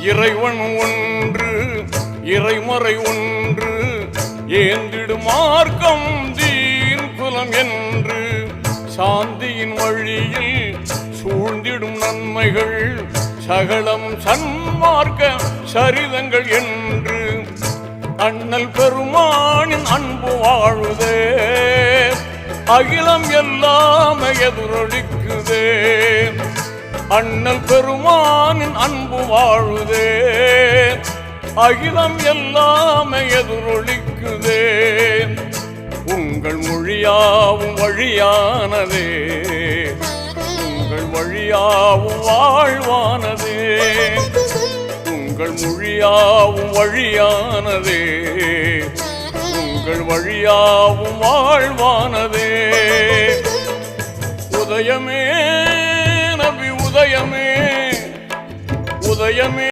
இறைவன் ஒன்று இறைமறை ஒன்று ஏந்திடும் மார்க்கம் தீன் குலம் என்று சாந்தியின் வழியில் சூழ்ந்திடும் நன்மைகள் சகலம் சன்மார்க்க சரிதங்கள் என்று அண்ணல் பெருமானின் அன்பு வாழுதே அகிலம் எல்லாம் எதிரொலிக்குதே அண்ணல் பெருமானின் அன்பு வாழுதே அகிலம் எல்லாம் எதிரொலிக்குதே உங்கள் மொழியாவும் வழியானதே உங்கள் வழியாவும் வாழ்வானதே உங்கள் மொழியாவும் வழியானதே உங்கள் வழியாவும் வாழ்வானதே உதயமே நபி உதயமே உதயமே